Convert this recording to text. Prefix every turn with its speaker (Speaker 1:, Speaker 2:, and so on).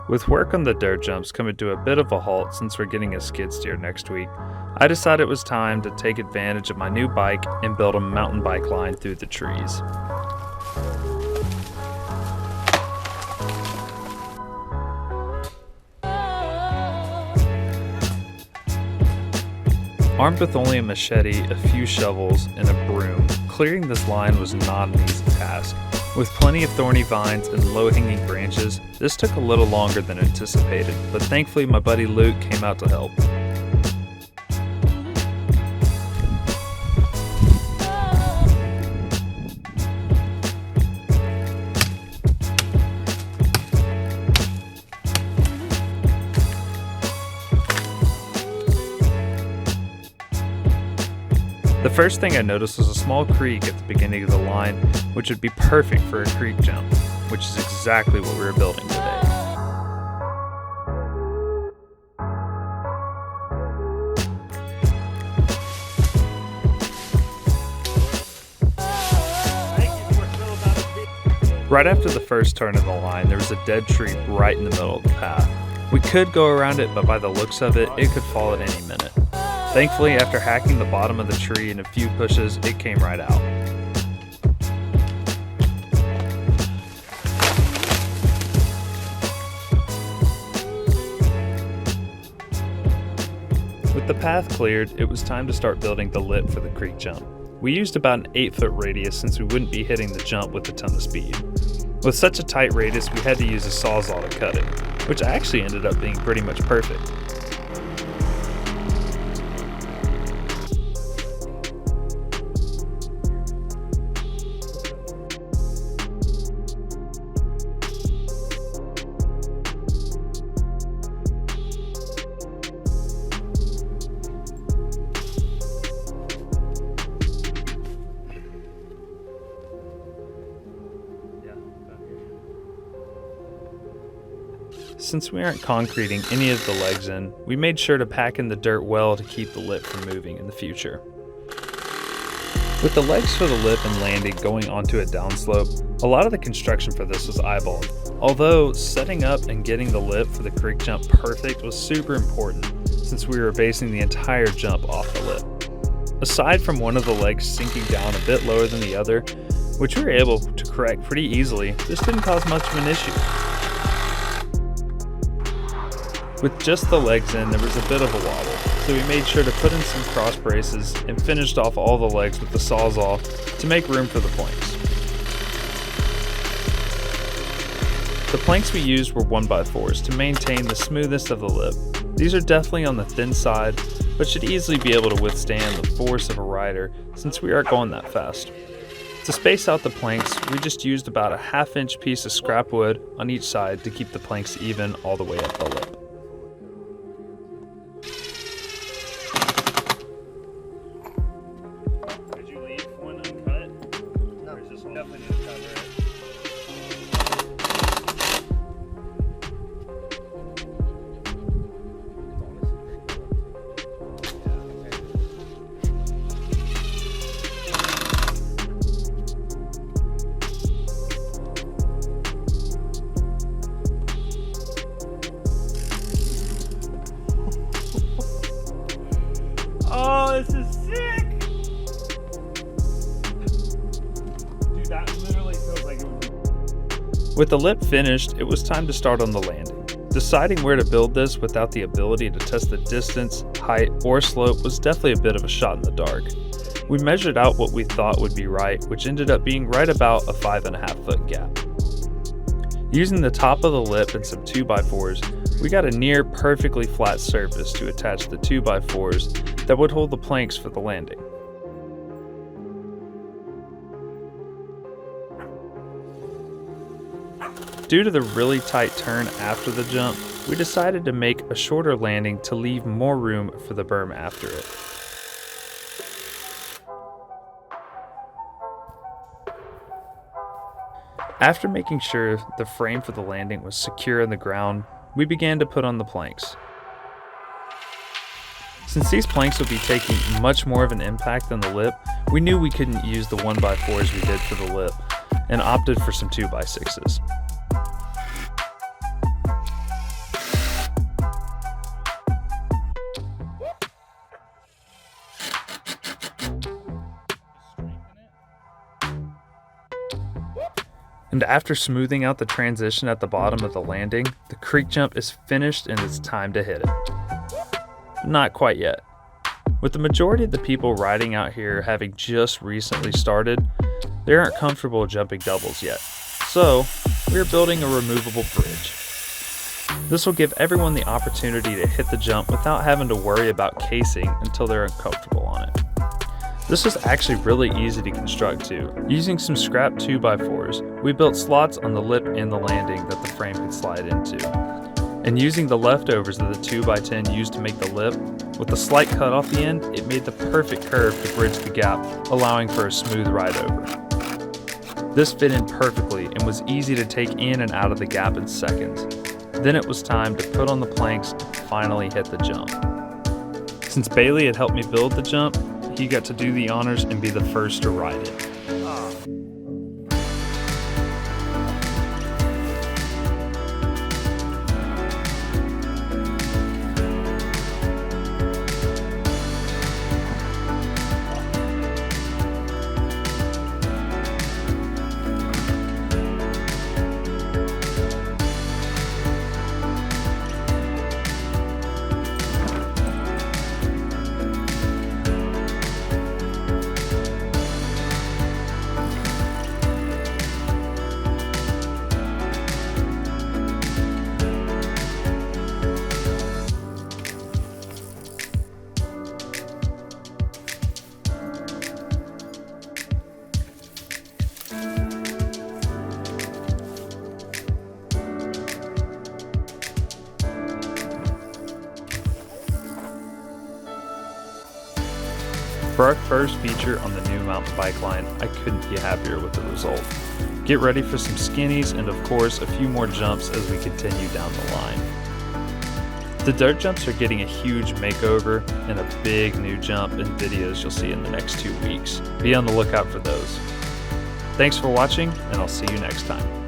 Speaker 1: With work on the dirt jumps coming to a bit of a halt since we're getting a skid steer next week, I decided it was time to take advantage of my new bike and build a mountain bike line through the trees. Armed with only a machete, a few shovels, and a broom, clearing this line was not an easy task. With plenty of thorny vines and low-hanging branches, this took a little longer than anticipated, but thankfully my buddy Luke came out to help. The first thing I noticed was a small creek at the beginning of the line, which would be perfect for a creek jump, which is exactly what we were building today. Right after the first turn of the line, there was a dead tree right in the middle of the path. We could go around it, but by the looks of it, it could fall at any minute. Thankfully, after hacking the bottom of the tree and a few pushes, it came right out. With the path cleared, it was time to start building the lip for the creek jump. We used about an 8-foot radius since we wouldn't be hitting the jump with a ton of speed. With such a tight radius, we had to use a sawzall to cut it, which actually ended up being pretty much perfect. Since we aren't concreting any of the legs in, we made sure to pack in the dirt well to keep the lip from moving in the future. With the legs for the lip and landing going onto a downslope, a lot of the construction for this was eyeballed. Although setting up and getting the lip for the creek jump perfect was super important since we were basing the entire jump off the lip. Aside from one of the legs sinking down a bit lower than the other, which we were able to correct pretty easily, this didn't cause much of an issue. With just the legs in, there was a bit of a wobble, so we made sure to put in some cross braces and finished off all the legs with the sawzall to make room for the planks. The planks we used were 1x4s to maintain the smoothness of the lip. These are definitely on the thin side, but should easily be able to withstand the force of a rider since we aren't going that fast. To space out the planks, we just used about a 1/2-inch piece of scrap wood on each side to keep the planks even all the way up the lip.
Speaker 2: Oh, this is sick! Dude, that literally feels like it would be...
Speaker 1: With the lip finished, it was time to start on the landing. Deciding where to build this without the ability to test the distance, height, or slope was definitely a bit of a shot in the dark. We measured out what we thought would be right, which ended up being right about a 5.5-foot gap. Using the top of the lip and some 2x4s, we got a near perfectly flat surface to attach the 2x4s that would hold the planks for the landing. Due to the really tight turn after the jump, we decided to make a shorter landing to leave more room for the berm after it. After making sure the frame for the landing was secure in the ground, we began to put on the planks. Since these planks would be taking much more of an impact than the lip, we knew we couldn't use the 1x4s we did for the lip, and opted for some 2x6s. And after smoothing out the transition at the bottom of the landing, the creek jump is finished and it's time to hit it. Not quite yet. With the majority of the people riding out here having just recently started, they aren't comfortable jumping doubles yet. So, we're building a removable bridge. This will give everyone the opportunity to hit the jump without having to worry about casing until they're uncomfortable on it. This was actually really easy to construct too. Using some scrap 2x4s, we built slots on the lip and the landing that the frame could slide into. And using the leftovers of the 2x10 used to make the lip, with a slight cut off the end, it made the perfect curve to bridge the gap, allowing for a smooth ride over. This fit in perfectly and was easy to take in and out of the gap in seconds. Then it was time to put on the planks and finally hit the jump. Since Bailey had helped me build the jump, he got to do the honors and be the first to ride it. For our first feature on the new mountain bike line, I couldn't be happier with the result. Get ready for some skinnies and of course a few more jumps as we continue down the line. The dirt jumps are getting a huge makeover and a big new jump in videos you'll see in the next 2 weeks. Be on the lookout for those. Thanks for watching and I'll see you next time.